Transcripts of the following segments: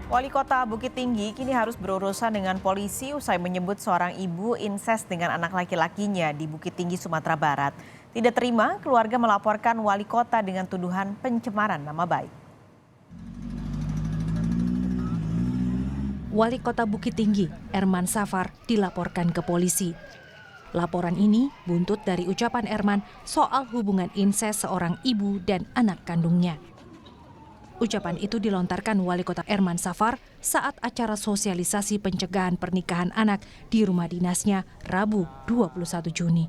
Wali Kota Bukit Tinggi kini harus berurusan dengan polisi usai menyebut seorang ibu inses dengan anak laki-lakinya di Bukit Tinggi, Sumatera Barat. Tidak terima, keluarga melaporkan wali kota dengan tuduhan pencemaran nama baik. Wali Kota Bukit Tinggi, Erman Safar, dilaporkan ke polisi. Laporan ini buntut dari ucapan Erman soal hubungan inses seorang ibu dan anak kandungnya. Ucapan itu dilontarkan Wali Kota Erman Safar saat acara sosialisasi pencegahan pernikahan anak di rumah dinasnya Rabu 21 Juni.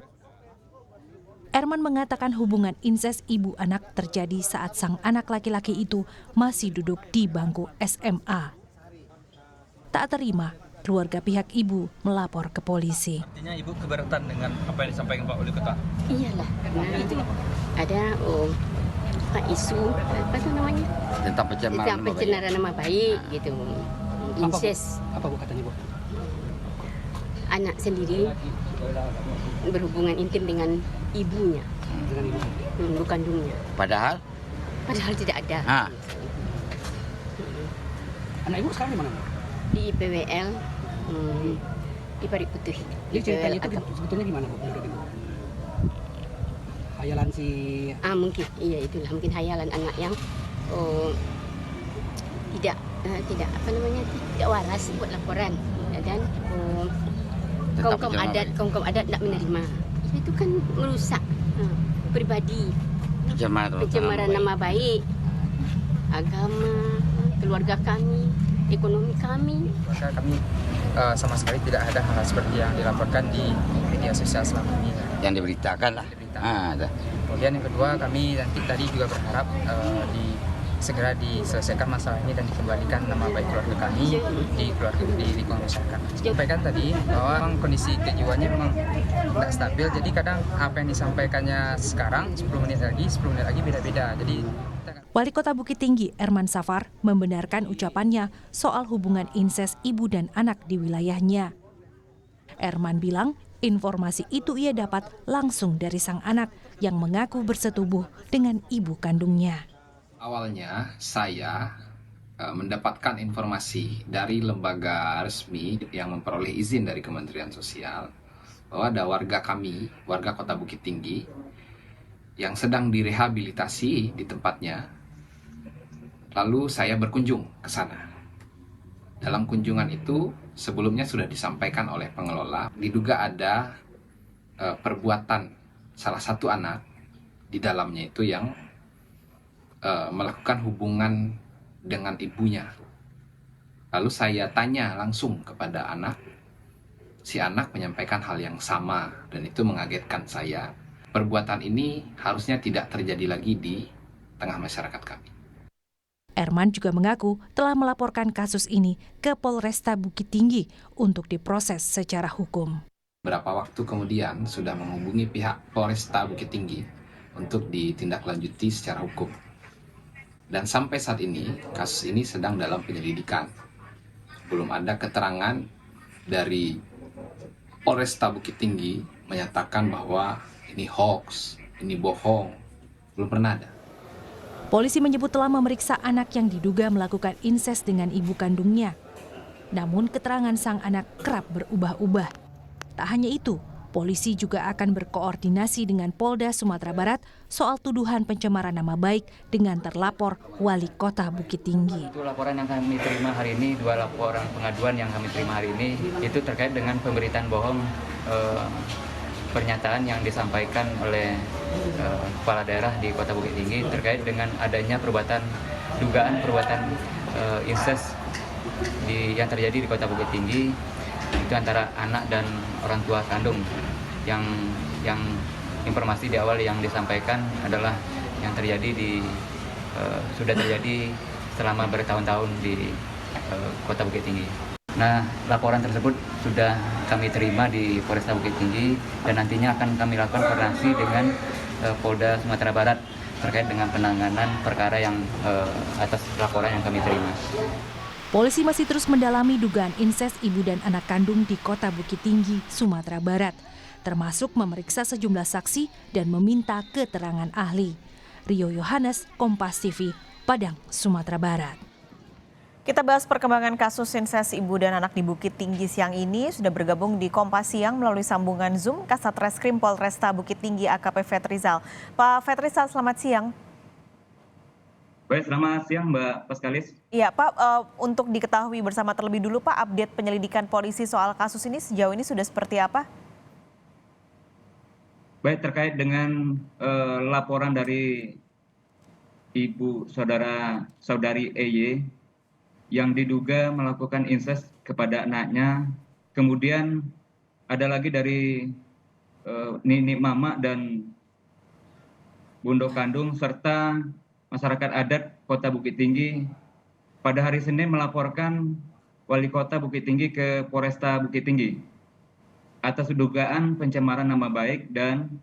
Erman mengatakan hubungan inses ibu anak terjadi saat sang anak laki-laki itu masih duduk di bangku SMA. Tak terima, keluarga pihak ibu melapor ke polisi. Artinya ibu keberatan dengan apa yang disampaikan Pak Wali Kota? Iyalah, nah itu ada isu apa itu namanya tentang pencemaran nama baik gitu, inses. Apa bu katanya bu? Anak sendiri berhubungan intim dengan ibunya, Dengan ibu. ibu kandungnya. Padahal Tidak ada. Anak ibu sekarang di mana? Bu? Di IPWL di Parit Putih. Jadi ceritanya itu Agam. sebetulnya gimana bu? Menurut ibu? Hayalan si Mungkin iya itulah, mungkin hayalan anak yang tidak apa namanya, tidak waras buat laporan, dan kaum adat tidak menerima. Itu kan merusak pribadi, pencemaran nama baik, agama, keluarga kami, ekonomi kami. Maka kami sama sekali tidak ada hal seperti yang dilaporkan di media sosial selama ini. yang diberitakan lah. Kemudian yang kedua, kami nanti tadi juga berharap segera diselesaikan masalah ini dan dikembalikan nama baik keluarga kami di lingkungan masyarakat. Sampaikan tadi bahwa memang kondisi kejiwaannya memang tidak stabil, jadi kadang apa yang disampaikannya sekarang 10 menit lagi beda-beda. Jadi Wali Kota Bukit Tinggi, Erman Safar, membenarkan ucapannya soal hubungan inses ibu dan anak di wilayahnya. Erman bilang informasi itu ia dapat langsung dari sang anak yang mengaku bersetubuh dengan ibu kandungnya. Awalnya saya mendapatkan informasi dari lembaga resmi yang memperoleh izin dari Kementerian Sosial bahwa ada warga kami, warga Kota Bukit Tinggi, yang sedang direhabilitasi di tempatnya. Lalu saya berkunjung ke sana. Dalam kunjungan itu sebelumnya sudah disampaikan oleh pengelola, diduga ada perbuatan salah satu anak di dalamnya itu yang melakukan hubungan dengan ibunya. Lalu saya tanya langsung kepada anak. Si anak menyampaikan hal yang sama dan itu mengagetkan saya. Perbuatan ini harusnya tidak terjadi lagi di tengah masyarakat kami. Erman juga mengaku telah melaporkan kasus ini ke Polresta Bukit Tinggi untuk diproses secara hukum. Beberapa waktu kemudian sudah menghubungi pihak Polresta Bukit Tinggi untuk ditindaklanjuti secara hukum. Dan sampai saat ini, kasus ini sedang dalam penyelidikan. Belum ada keterangan dari Polresta Bukit Tinggi menyatakan bahwa ini hoax, ini bohong. Belum pernah ada. Polisi menyebut telah memeriksa anak yang diduga melakukan inses dengan ibu kandungnya. Namun keterangan sang anak kerap berubah-ubah. Tak hanya itu, polisi juga akan berkoordinasi dengan Polda Sumatera Barat soal tuduhan pencemaran nama baik dengan terlapor Wali Kota Bukit Tinggi. Itu laporan yang kami terima hari ini, 2 laporan pengaduan yang kami terima hari ini, itu terkait dengan pemberitaan bohong, pernyataan yang disampaikan oleh kepala daerah di Kota Bukit Tinggi terkait dengan adanya dugaan perbuatan inses yang terjadi di Kota Bukit Tinggi, itu antara anak dan orang tua kandung. Yang informasi di awal yang disampaikan adalah yang terjadi sudah terjadi selama bertahun-tahun di Kota Bukit Tinggi. Nah, laporan tersebut sudah kami terima di Polresta Bukit Tinggi dan nantinya akan kami lakukan koordinasi dengan Polda Sumatera Barat terkait dengan penanganan perkara yang atas laporan yang kami terima. Polisi masih terus mendalami dugaan inses ibu dan anak kandung di Kota Bukit Tinggi, Sumatera Barat, termasuk memeriksa sejumlah saksi dan meminta keterangan ahli. Rio Yohanes, Kompas TV, Padang, Sumatera Barat. Kita bahas perkembangan kasus inses ibu dan anak di Bukit Tinggi siang ini. Sudah bergabung di Kompas Siang melalui sambungan Zoom Kasat Reskrim Polresta Bukit Tinggi AKP Fetrizal. Pak Fetrizal, selamat siang. Baik, selamat siang Mbak Paskalis. Iya Pak, untuk diketahui bersama terlebih dulu Pak, update penyelidikan polisi soal kasus ini sejauh ini sudah seperti apa? Baik, terkait dengan laporan dari Ibu Saudari EY yang diduga melakukan insest kepada anaknya, kemudian ada lagi dari Nini Mama dan Bundo Kandung serta masyarakat adat Kota Bukit Tinggi pada hari Senin melaporkan Wali Kota Bukit Tinggi ke Polresta Bukit Tinggi atas dugaan pencemaran nama baik dan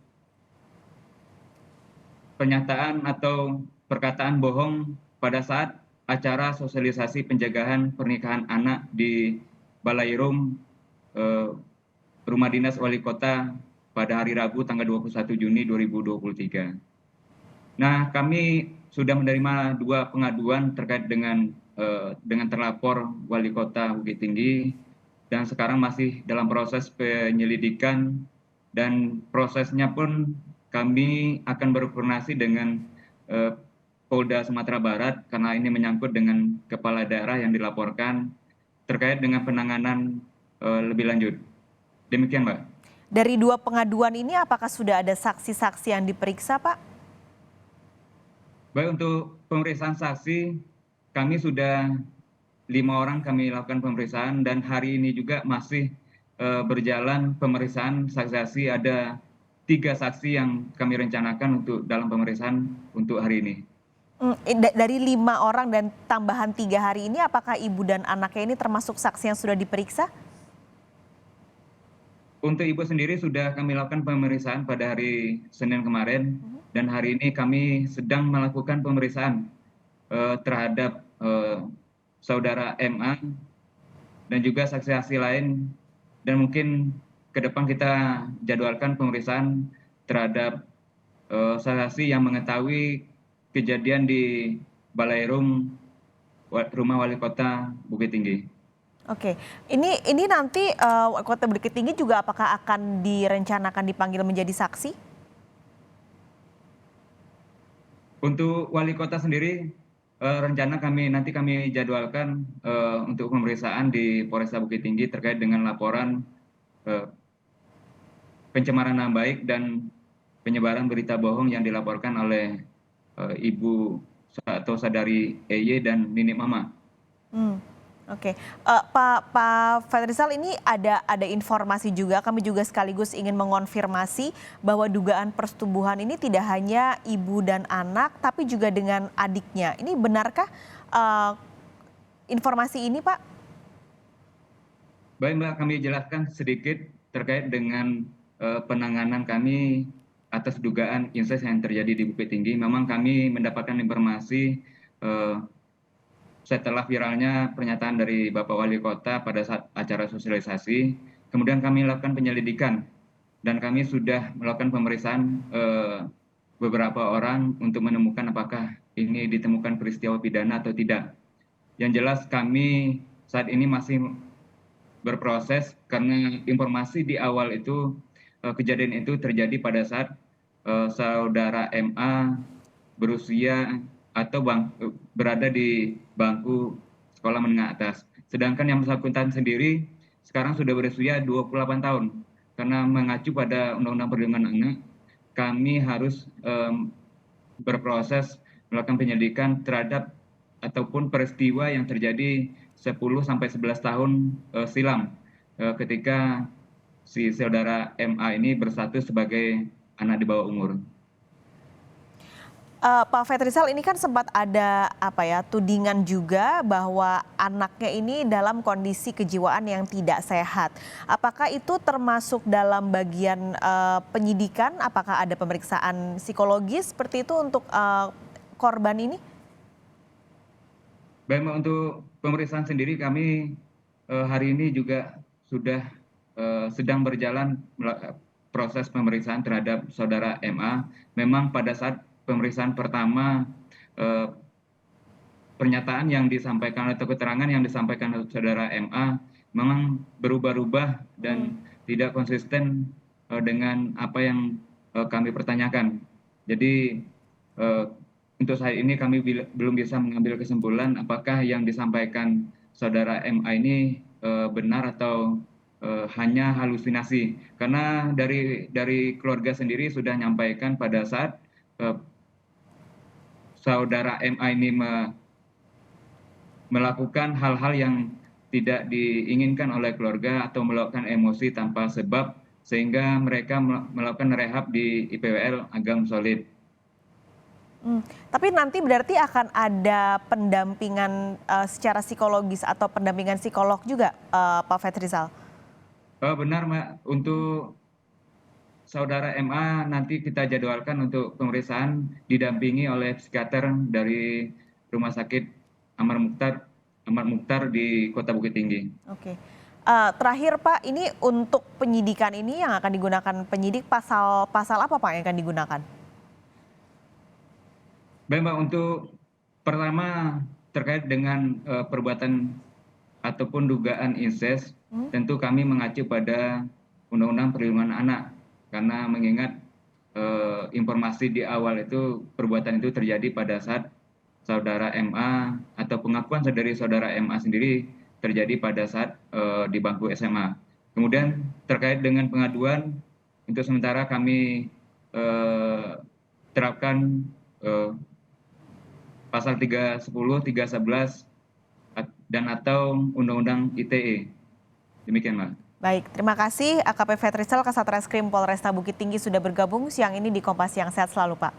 pernyataan atau perkataan bohong pada saat acara sosialisasi pencegahan pernikahan anak di Balairum Rumah Dinas Wali Kota pada hari Rabu tanggal 21 Juni 2023. Nah, kami sudah menerima 2 pengaduan terkait dengan terlapor Wali Kota Bukit Tinggi dan sekarang masih dalam proses penyelidikan dan prosesnya pun kami akan berkoordinasi dengan Polda Sumatera Barat karena ini menyangkut dengan kepala daerah yang dilaporkan terkait dengan penanganan lebih lanjut. Demikian, Mbak. Dari 2 pengaduan ini apakah sudah ada saksi-saksi yang diperiksa, Pak? Baik, untuk pemeriksaan saksi kami sudah 5 orang kami lakukan pemeriksaan dan hari ini juga masih berjalan pemeriksaan saksi-saksi. Ada 3 saksi yang kami rencanakan untuk dalam pemeriksaan untuk hari ini. Dari 5 orang dan tambahan 3 hari ini, apakah ibu dan anaknya ini termasuk saksi yang sudah diperiksa? Untuk ibu sendiri sudah kami lakukan pemeriksaan pada hari Senin kemarin dan hari ini kami sedang melakukan pemeriksaan terhadap saudara MA dan juga saksi-saksi lain dan mungkin ke depan kita jadwalkan pemeriksaan terhadap saksi yang mengetahui kejadian di Balairum Rumah Wali Kota Bukit Tinggi. Oke, ini nanti Kota Bukit Tinggi juga apakah akan direncanakan dipanggil menjadi saksi? Untuk Wali Kota sendiri rencana nanti kami jadwalkan untuk pemeriksaan di Polresta Bukit Tinggi terkait dengan laporan pencemaran nama baik dan penyebaran berita bohong yang dilaporkan oleh Ibu atau Saudari EY dan Nini Mama. Oke, Pak Fetrizal, ini ada informasi juga, kami juga sekaligus ingin mengonfirmasi bahwa dugaan persetubuhan ini tidak hanya ibu dan anak, tapi juga dengan adiknya. Ini benarkah informasi ini, Pak? Baik, Mbak, kami jelaskan sedikit terkait dengan penanganan kami atas dugaan insest yang terjadi di Bukit Tinggi. Memang kami mendapatkan informasi setelah viralnya pernyataan dari Bapak Wali Kota pada saat acara sosialisasi. Kemudian kami lakukan penyelidikan dan kami sudah melakukan pemeriksaan beberapa orang untuk menemukan apakah ini ditemukan peristiwa pidana atau tidak. Yang jelas kami saat ini masih berproses karena informasi di awal itu kejadian itu terjadi pada saat saudara MA berusia atau berada di bangku sekolah menengah atas. Sedangkan yang bersangkutan sendiri sekarang sudah berusia 28 tahun. Karena mengacu pada Undang-Undang Perlindungan Anak, kami harus berproses melakukan penyelidikan terhadap ataupun peristiwa yang terjadi 10 sampai 11 tahun silam ketika si saudara MA ini berstatus sebagai anak di bawah umur. Pak Fetrizal, ini kan sempat ada tudingan juga bahwa anaknya ini dalam kondisi kejiwaan yang tidak sehat. Apakah itu termasuk dalam bagian penyidikan? Apakah ada pemeriksaan psikologis seperti itu untuk korban ini? Baik, untuk pemeriksaan sendiri kami hari ini juga sudah sedang berjalan proses pemeriksaan terhadap saudara MA. Memang pada saat pemeriksaan pertama pernyataan yang disampaikan atau keterangan yang disampaikan oleh saudara MA memang berubah-ubah dan tidak konsisten dengan apa yang kami pertanyakan. Jadi untuk saat ini kami belum bisa mengambil kesimpulan apakah yang disampaikan saudara MA ini benar atau hanya halusinasi. Karena dari keluarga sendiri sudah menyampaikan pada saat saudara MA ini melakukan hal-hal yang tidak diinginkan oleh keluarga atau melakukan emosi tanpa sebab sehingga mereka melakukan rehab di IPWL Agam Solid. Tapi nanti berarti akan ada pendampingan secara psikologis atau pendampingan psikolog juga, Pak Fetrizal? Benar, Mbak. Untuk saudara MA nanti kita jadwalkan untuk pemeriksaan didampingi oleh psikiater dari Rumah Sakit Amar Mukhtar di Kota Bukit Tinggi. Oke. Terakhir Pak, ini untuk penyidikan ini yang akan digunakan penyidik pasal apa Pak yang akan digunakan? Baik Mbak, untuk pertama terkait dengan perbuatan ataupun dugaan insest, tentu kami mengacu pada Undang-Undang Perlindungan Anak karena mengingat informasi di awal itu perbuatan itu terjadi pada saat saudara MA atau pengakuan dari saudara MA sendiri terjadi pada saat di bangku SMA. Kemudian terkait dengan pengaduan, untuk sementara kami terapkan pasal 310, 311 dan atau Undang-Undang ITE. Demikian, Mbak. Baik, terima kasih AKP Fetrizal Kasat Reskrim Polresta Bukit Tinggi sudah bergabung siang ini di Kompas Siang. Sehat selalu, Pak.